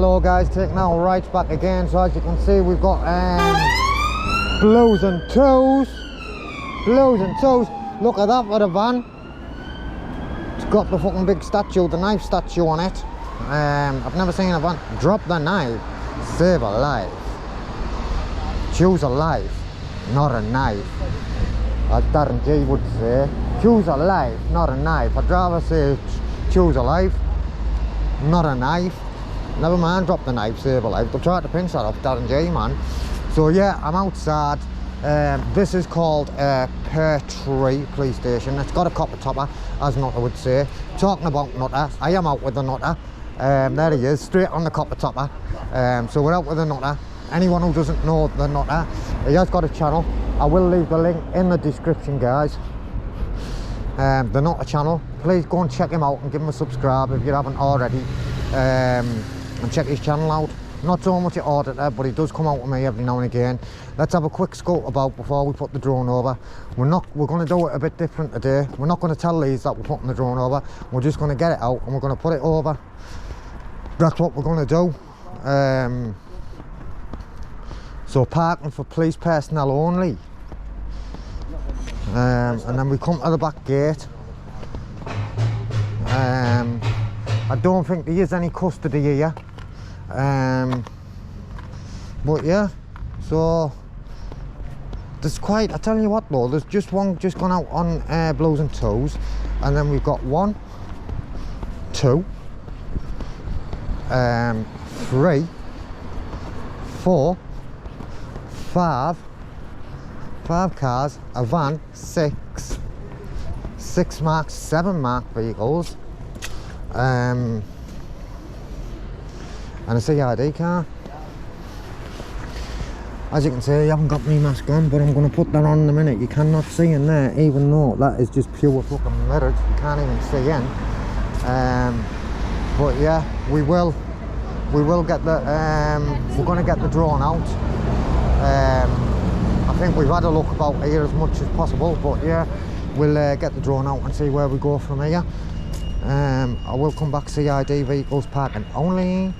Hello guys, taking our rights back again. So as you can see, we've got blues and twos. Blues and twos. Look at that for the van. It's got the fucking big statue, the knife statue on it. I've never seen a van drop the knife, save a life. Choose a life, not a knife. As Darren G would say, choose a life, not a knife. I'd rather say choose a life, not a knife. Never mind, drop the knife, save a life. They've tried to pinch that off Darren J, man. So yeah, I'm outside. This is called Pear Tree Police Station. It's got a copper topper, as Nutter would say. Talking about Nutter, I am out with the Nutter. There he is, straight on the copper topper. So we're out with the Nutter. Anyone who doesn't know the Nutter, he has got a channel. I will leave the link in the description, guys. The Nutter channel. Please go and check him out and give him a subscribe if you haven't already. And check his channel out. Not so much an auditor, but he does come out with me every now and again. Let's have a quick scope about before we put the drone over. We're going to do it a bit different today. We're not going to tell these that we're putting the drone over. We're just going to get it out and we're going to put it over. That's what we're going to do. So parking for police personnel only. And then we come to the back gate. I don't think there is any custody here. But yeah, so there's quite, I tell you what though, there's just one just gone out on blues and twos, and then we've got 1, 2, 3, 4, 5 cars, a van, 6 marked, 7 marked vehicles, and a CID car. As you can see, I haven't got my mask on, but I'm going to put that on in a minute. You cannot see in there, even though that is just pure fucking mirrors. You can't even see in. But yeah, we will get the, we're going to get the drone out. I think we've had a look about here as much as possible, but yeah, we'll get the drone out and see where we go from here. I will come back CID vehicles parking only.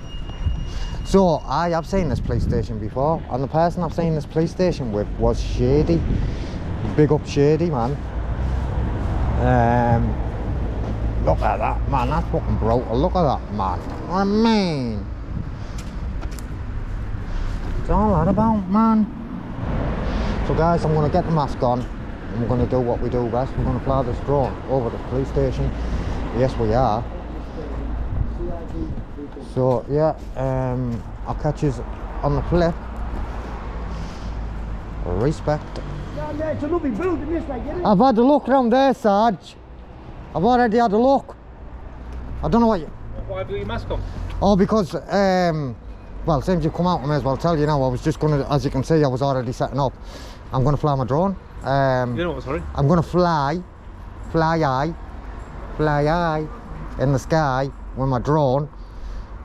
So I have seen this police station before, and the person I've seen this police station with was Shady. Big up Shady, man. Look at that, man, that's fucking brutal. Look at that, man. What I mean, it's all that about, man. So guys, I'm going to get the mask on and we're going to do what we do best. We're going to fly this drone over the police station. Yes, we are. So yeah, I'll catch you on the flip. Respect. Yeah, it's a lovely building, this, like, isn't it? I've had a look round there, Sarge. I've already had a look. I don't know what you... Why have you got your mask on? Oh, because, well, since you've come out, I may as well tell you now. I was just going to, as you can see, I was already setting up. I'm going to fly my drone. You know what, sorry? I'm going to fly high in the sky with my drone.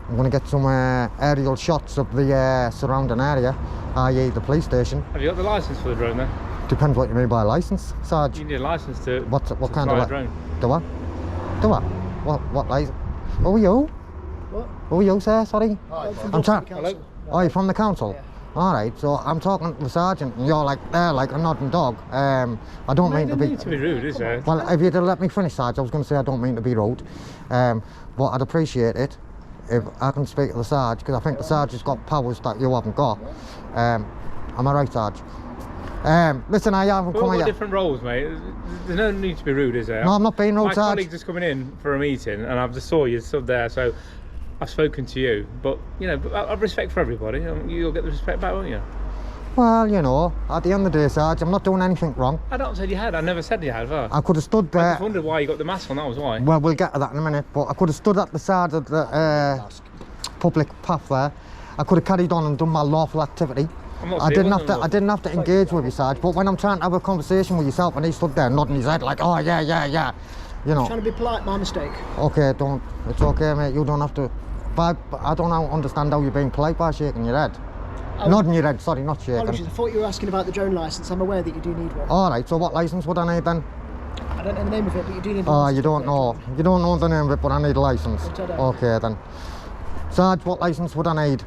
I'm going to get some aerial shots of the surrounding area, i.e. the police station. Have you got the license for the drone then? Depends what you mean by a license, Sarge. You need a license to What kind of drone? Do I? Do I? What license? Who are you? What? Who are you, sir? Sorry. I'm trying. Hello? Oh, you're from the council? Yeah. Alright, so I'm talking to the sergeant and you're like there like a nodding dog. I don't mean to be... Need to be rude, is there? Well, if you'd have let me finish, Sarge, I was going to say I don't mean to be rude. But I'd appreciate it if I can speak to the Sarge, because I think the Sarge has got powers that you haven't got. Am I right, Sarge? Listen, I haven't come We've all here. got different roles, mate. There's no need to be rude, is there? No, I'm not being rude, My Sarge. colleague's just coming in for a meeting and I've just saw you stood there, so I've spoken to you. But, you know, I've respect for everybody. You'll get the respect back, won't you? Well, you know, at the end of the day, Sarge, I'm not doing anything wrong. I don't said you had. I never said you had, have I? I could have stood there. I just wondered why you got the mask on, that was why. Well, we'll get to that in a minute, but I could have stood at the side of the public path there. I could have carried on and done my lawful activity. I didn't have to engage with you, Sarge, but when I'm trying to have a conversation with yourself and he stood there nodding his head like, oh yeah, you know. Trying to be polite, my mistake. Okay, it's okay, mate, you don't have to. But I don't understand how you're being polite by shaking your head. Nodding your head, sorry, not shaking. Apologies, I thought you were asking about the drone licence. I'm aware that you do need one. Alright, so what licence would I need then? I don't know the name of it, but you do need a Oh, licence. you don't know the name of it, but I need a licence. Which I don't. Okay then. Sarge, what licence would I need?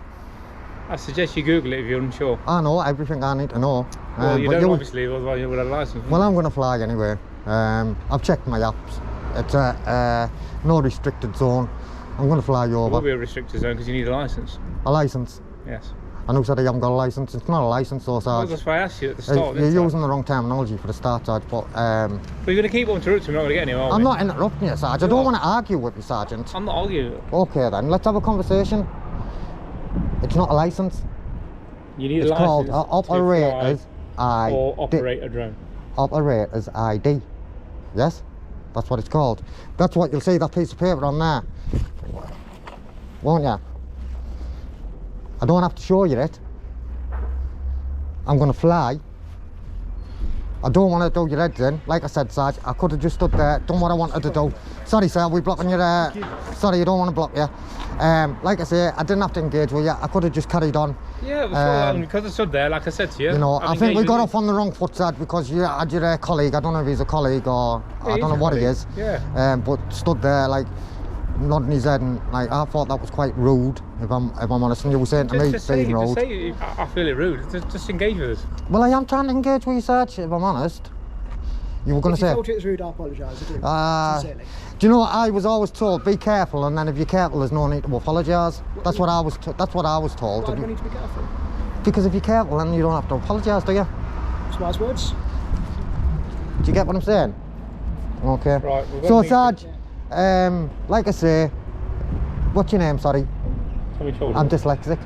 I suggest you Google it if you're unsure. I know everything I need to know. Well, you but don't obviously, otherwise you would have a licence. Well, I'm going to fly anyway. I've checked my apps. It's a no restricted zone. I'm going to fly you It over. will be a restricted zone because you need a licence. A licence? Yes. I know said I haven't got a licence. It's not a licence though, Well, Sarge. that's why I asked you at the start. You're didn't I? using the wrong terminology for the start, Sarge, but But you're going to keep on to route, so we're not going to get anywhere, are I'm we? not interrupting you, Sarge. I don't want to argue with you, Sergeant. I'm not arguing. Okay then, let's have a conversation. It's not a licence. You need It's a called licence Operator's ID. or operate a drone. Operator's ID. Yes? That's what it's called. That's what you'll see, that piece of paper on there. Won't you? I don't have to show you it. I'm going to fly. I don't want to do your heads in. Like I said, Sarge, I could have just stood there, done what I wanted to do. Sorry, sir, we're blocking your... Sorry, I don't want to block you. Like I say, I didn't have to engage with you. I could have just carried on. Yeah, well, because I stood there, like I said to you. You know, I've I think we engaged got with off on the wrong foot, Sarge, because you had your colleague. I don't know if he's a colleague or... Yeah, I don't know he's a what he colleague. is. Yeah. But stood there, like, nodding his head, and like I thought that was quite rude, if I'm honest. And you were saying to me, Just say, being rude. just say, I feel it rude. Just engage with us. Well, I am trying to engage with you, Sarge, if I'm honest. You were going to If you say... told you it was rude, I apologise. I do. Sincerely. Do you know what I was always told? Be careful, and then if you're careful, there's no need to apologise. That's what I was. That's what I was told. Why do I need to be careful? Because if you're careful, then you don't have to apologise, do you? It's wise words. Do you get what I'm saying? Okay. Right, we're So, gonna Sarge, like I say, what's your name? Sorry, Tommy Children. I'm dyslexic.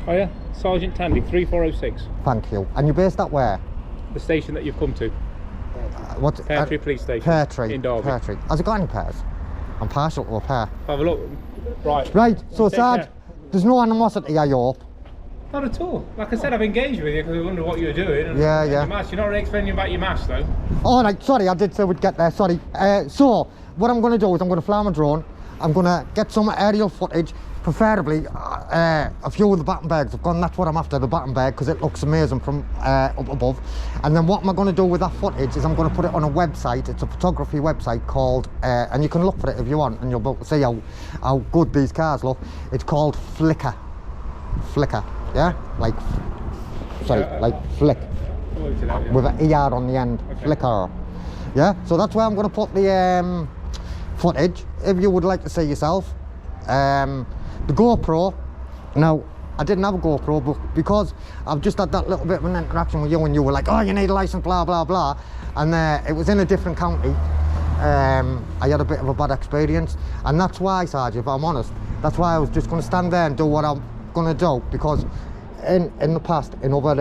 Oh yeah, Sergeant Tandy, 3406. Thank you. And you're based at where? The station that you've come to. What's Pear Tree Police Station. Pear Tree. In Derby. Pear Tree. Has it got any pears? I'm partial to a pear. Have a look. Right. Right. So, Take Sarge, care. there's no animosity, I hope. Not at all. Like I said, I've engaged with you because I wonder what you're doing. And, Yeah, and yeah. Your mask. You're not really explaining about your mask though. All right, sorry, I did say we'd get there, sorry. So, what I'm going to do is I'm going to fly my drone. I'm going to get some aerial footage, preferably a few of the Battenbergs. I've gone, that's what I'm after, the Battenberg, because it looks amazing from up above. And then what am I going to do with that footage is I'm going to put it on a website. It's a photography website called, and you can look for it if you want, and you'll be able to see how good these cars look. It's called Flickr. Flickr, yeah? Like, sorry, like flick. With an ER on the end, Okay. Flickr. Yeah, so that's where I'm going to put the footage, if you would like to see yourself. The GoPro, now, I didn't have a GoPro, but because I've just had that little bit of an interaction with you and you were like, oh, you need a license, blah, blah, blah, and it was in a different county, I had a bit of a bad experience, and that's why, Sarge, if I'm honest, that's why I was just going to stand there and do what I'm going to do, because in the past, in other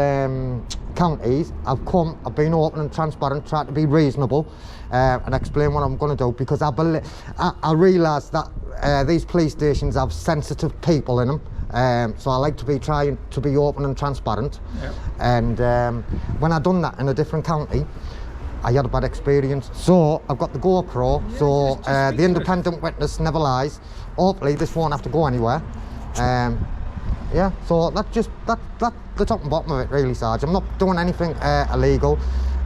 counties, I've been open and transparent, tried to be reasonable and explain what I'm going to do, because I realise that these police stations have sensitive people in them, so I like to be trying to be open and transparent. Yep. And when I done that in a different county, I had a bad experience. So I've got the GoPro, Yeah, so just speak the to independent witness never lies. Hopefully this won't have to go anywhere. Yeah, so that's just that's the top and bottom of it, really, Sarge. I'm not doing anything illegal.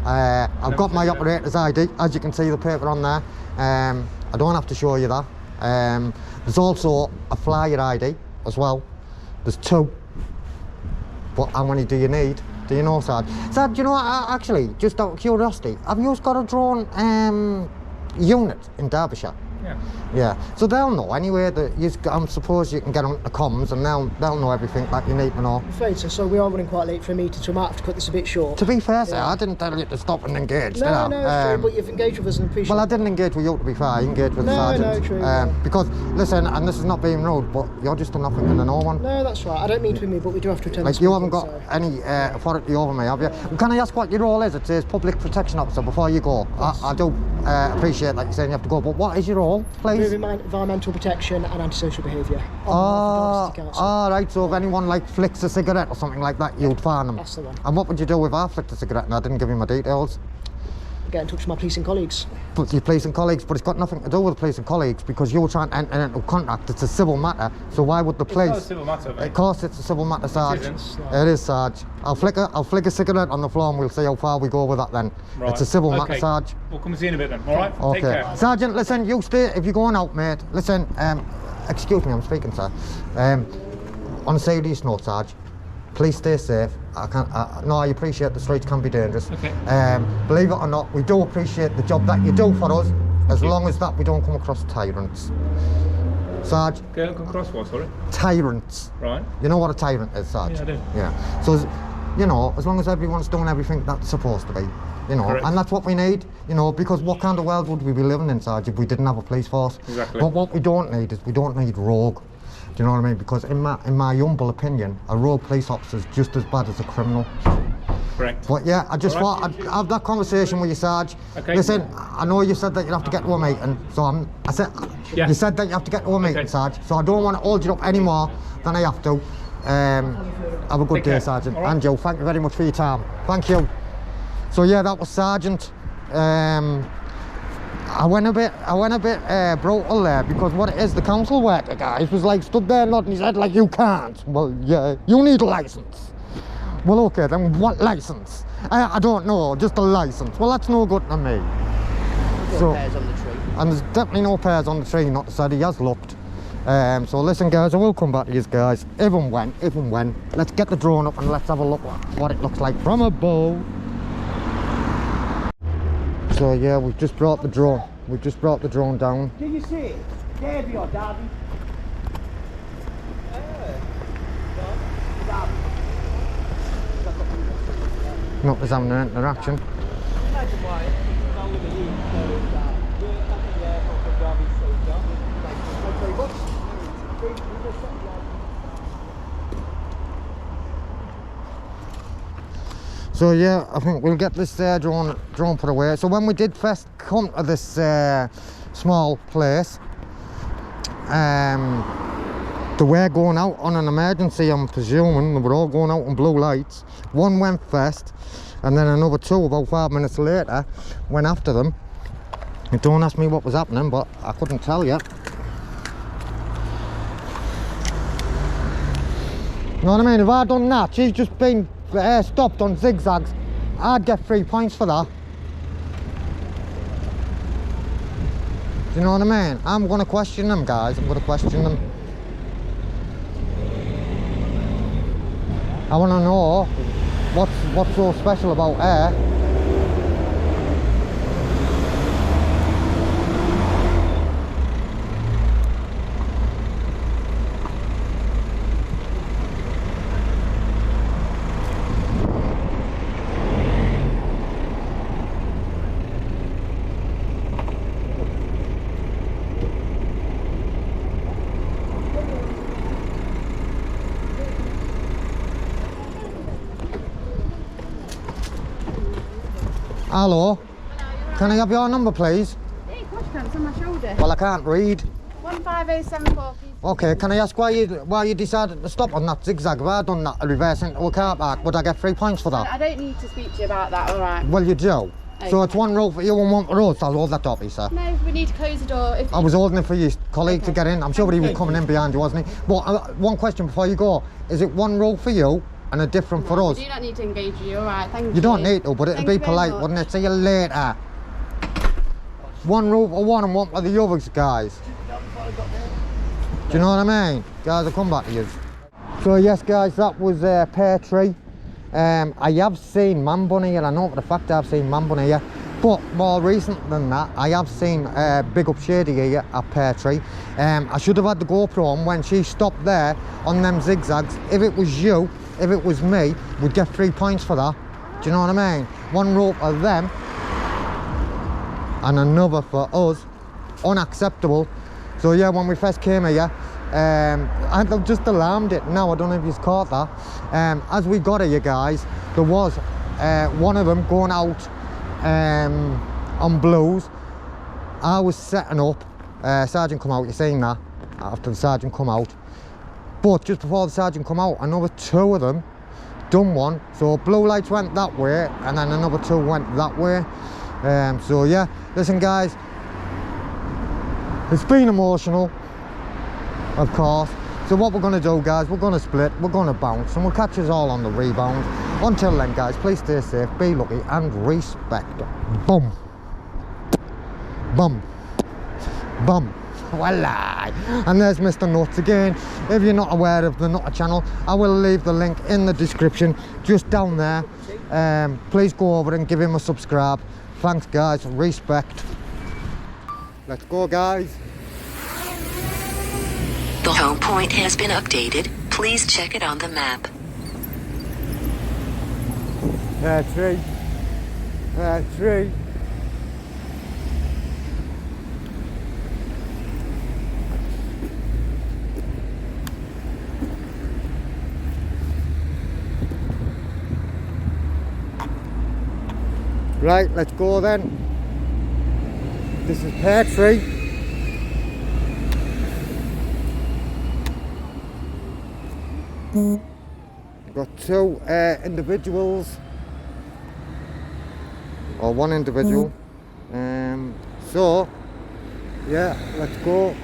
I've got my operator's ID, as you can see the paper on there. I don't have to show you that. There's also a flyer ID as well. There's two. But how many do you need? Do you know, Sarge? Sarge, you know, actually, just out of curiosity, have you got a drone unit in Derbyshire? Yeah. Yeah, so they'll know anyway that I suppose you can get on the comms and they'll know everything that you need to know. I'm afraid so. So we are running quite late for a meeting, so I might have to cut this a bit short. To be fair, sir, Yeah. I didn't tell you to stop and engage, did I? No, it's true, but you've engaged with us and appreciate Well, I it. didn't engage with you, to be fair. I engaged with the No, sergeant. no, true, yeah. Because, listen, and this is not being rude, but you're just a nothing and a no one. No, that's right. I don't mean to be mean, but we do have to attend Like, this you meeting, haven't got so- any authority over me, have you? Can I ask what your role is? It says Public Protection Officer before you go. I do appreciate that you're saying you have to go, but what is your role, please? Environmental protection and antisocial behaviour. On behalf of the Derby City Council. Right, so if anyone like flicks a cigarette or something like that, you'd find them. That's the one. And what would you do if I flicked a cigarette and I didn't give you my details? Get in touch with my policing colleagues. But your police and colleagues, but it's got nothing to do with the police and colleagues because you were trying to enter into contract. It's a civil matter, so why would the police? It's not a civil matter, mate. Of course, it's a civil matter, Sarge. isn't, It is, Sarge. I'll flick a cigarette on the floor and we'll see how far we go with that then. Right. It's a civil matter, Okay. Sarge. We'll come and see you in a bit then, alright? Take Okay. care. Sergeant, listen, you stay, if you're going out, mate, listen, excuse me, I'm speaking, sir. On a serious note, Sarge, please stay safe. No, I appreciate the streets can be dangerous. Okay. Believe it or not, we do appreciate the job that you do for us, as long as that we don't come across tyrants. Sarge. Go across what, sorry? Tyrants. Right. You know what a tyrant is, Sarge? Yeah, I do. Yeah. So, you know, as long as everyone's doing everything that's supposed to be, you know, Correct. and that's what we need, you know, because what kind of world would we be living in, Sarge, if we didn't have a police force? Exactly. But what we don't need is, we don't need rogue. Do you know what I mean? Because in my humble opinion, a rogue police officer is just as bad as a criminal. Correct. But yeah, I just All right. thought I'd have that conversation with you, Sarge. Okay. Listen, I know you said that you'd have to get to a meeting, so Yeah. you said that you have to get to a meeting, Okay. Sarge, so I don't want to hold you up any more than I have to. Have a good Take day, care. Sergeant. All right. And Joe, thank you very much for your time. Thank you. So yeah, that was Sergeant. I went a bit brutal there, because what it is, the council worker guys was like stood there nodding his head like, you can't. Well, yeah, you need a license. Well, okay, then what license? I don't know, just a license. Well, that's no good to me. So, Pears on the tree. and there's definitely no pears on the tree, not to say he has looked. So listen, guys, I will come back to you guys, if and when. Let's get the drone up and let's have a look at what it looks like from above. So yeah, we've just brought the drone. We've just brought the drone down. Do you see it? Davey or Darby? Not as having an interaction. So yeah, I think we'll get this drone put away. So when we did first come to this small place, they were going out on an emergency, I'm presuming. They were all going out on blue lights. One went first, and then another two, about 5 minutes later, went after them. And don't ask me what was happening, but I couldn't tell you. You know what I mean? If I'd done that, she's just been stopped on zigzags, I'd get 3 points for that. Do you know what I mean? I'm going to question them, guys. I'm going to question them. I want to know what's so special about her. Hello. Can I have your number, please? Yeah, of course you can. It's on my shoulder. Well, I can't read. 15074, please. Okay, can I ask why you decided to stop on that zigzag? If I'd done that reverse into a car park, would I get 3 points for that? I don't need to speak to you about that, alright? Well, you do. Okay. So it's one road for you and one for us. I'll hold that up, sir. No, we need to close the door. If I was holding it for your colleague to Okay. get in. I'm sure he was Thank coming in behind you, wasn't he? But one question before you go. Is it one road for you and a different for us? You do not need to engage you, alright? Thank you. You don't need to, but it'd Thank be you very polite, much. wouldn't it? See you later. One road for one and one for the others, guys. Do you know what I mean? Guys, I'll come back to you. So yes, guys, that was Pear Tree. I have seen man bunny here. I know for the fact I've seen man bunny here. But more recent than that, I have seen Big Up Shady here at Pear Tree. I should have had the GoPro on when she stopped there on them zigzags. If it was you, if it was me, we'd get 3 points for that. Do you know what I mean? One rope of them and another for us. Unacceptable. So yeah, when we first came here, I've just alarmed it now. I don't know if you've caught that. As we got here, guys, there was one of them going out on blues. I was setting up. Sergeant come out. You seen that? After the sergeant come out, but just before the sergeant come out, another two of them done one. So blue lights went that way, and then another two went that way. So yeah, listen, guys. It's been emotional, of course. So what we're going to do, guys, we're going to split, we're going to bounce, and we'll catch us all on the rebound. Until then, guys, please stay safe, be lucky, and respect. Boom. Boom. Boom. Voila! And there's Mr. Nuts again. If you're not aware of the Nutter channel, I will leave the link in the description just down there. Please go over and give him a subscribe. Thanks guys, respect. Let's go guys. The home point has been updated. Please check it on the map. Tree. Tree. Right, let's go then. This is pear tree. Got two individuals, or one individual. So, yeah, let's go.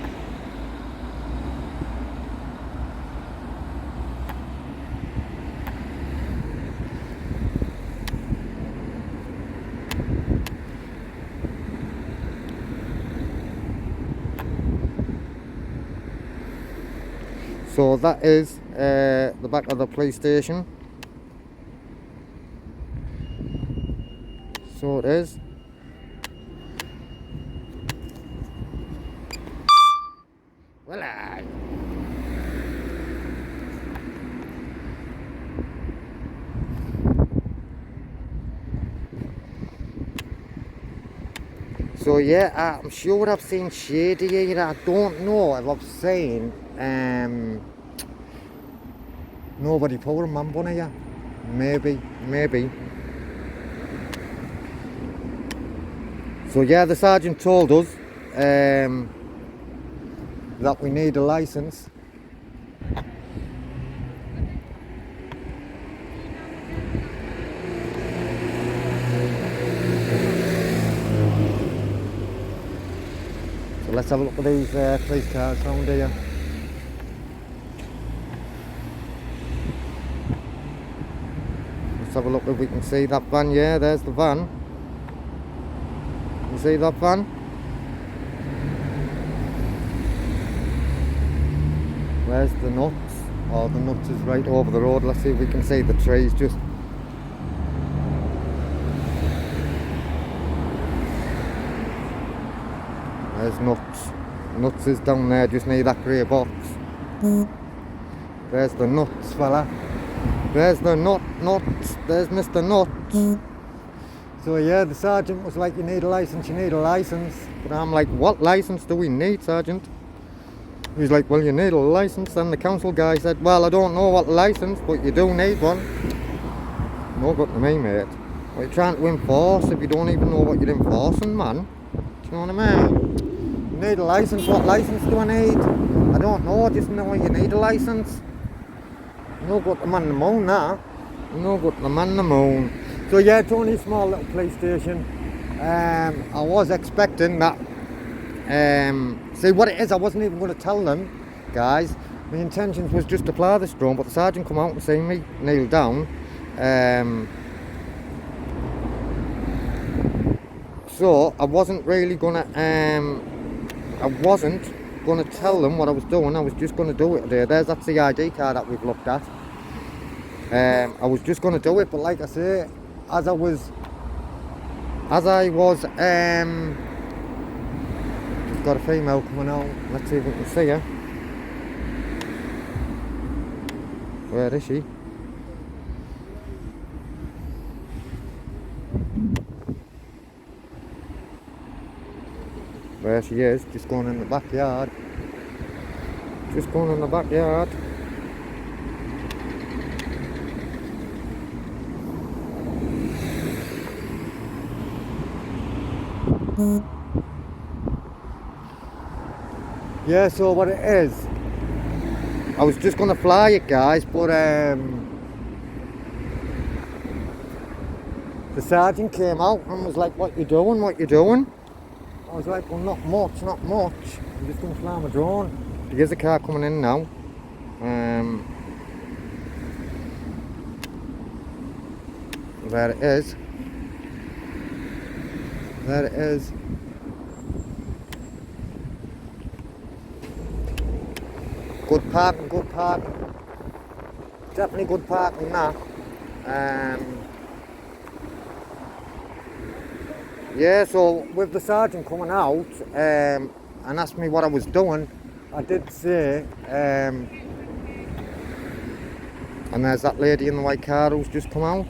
So that is the back of the police station. So it is. Well, so yeah, I'm sure I've seen shady here. I don't know if I've seen nobody pouring man bun here. Maybe. So yeah, the sergeant told us that we need a license. So let's have a look at these police cars around here. Let's have a look if we can see that van. Yeah, there's the van. You see that van? Where's the nuts? Oh, the nuts is right over the road. Let's see if we can see the trees just. There's nuts. Nuts is down there, just near that grey box. There's the nuts, fella. There's the nuts. There's Mr. Nuts. So yeah, the sergeant was like, you need a license, you need a license. But I'm like, what license do we need, sergeant? He's like, well, you need a license. And the council guy said, well, I don't know what license, but you do need one. No good to me, mate. What are you trying to enforce if you don't even know what you're enforcing, man? Do you know what I mean? You need a license. What license do I need? I don't know, I just know you need a license. No good to man the moon, nah. No good to man the moon. So yeah, it's only a small little police station. I was expecting that. See what it is, I wasn't even going to tell them, guys. My intentions was just to fly this drone, but the sergeant come out and see me kneel down. So I wasn't really gonna. I wasn't gonna tell them what I was doing. I was just gonna do it today. There's that CID car that we've looked at. I was just gonna do it, but like I say, as I was just got a female coming out. Let's see if we can see her. Where is she? There she is, just going in the backyard. Just going in the backyard. Yeah, so what it is, I was just gonna fly it, guys, but the sergeant came out and was like, what you doing, what you doing? I was like, well, not much, not much. I'm just gonna fly my drone. There's a car coming in now. There it is. There it is. Good parking, good parking. Definitely good parking now. Yeah, so with the sergeant coming out and asked me what I was doing, I did say, and there's that lady in the white car who's just come out.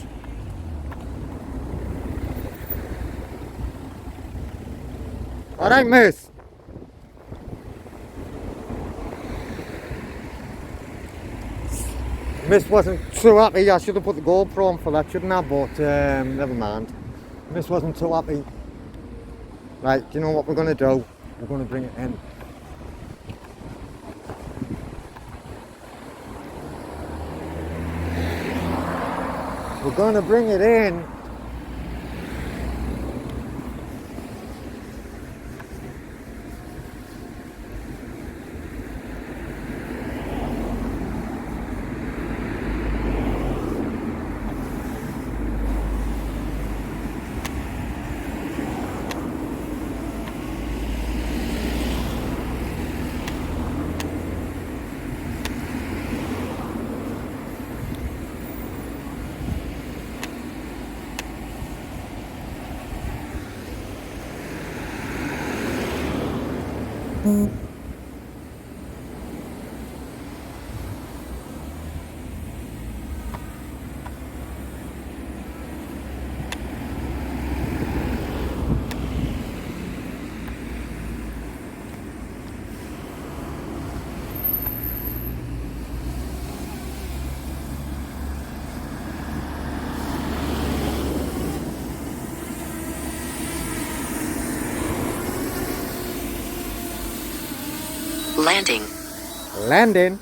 Alright, miss. Miss wasn't too happy. I should have put the GoPro on for that, shouldn't I? But never mind. Miss wasn't too happy. Right, do you know what we're going to do? We're going to bring it in. We're going to bring it in. Landing. Landing.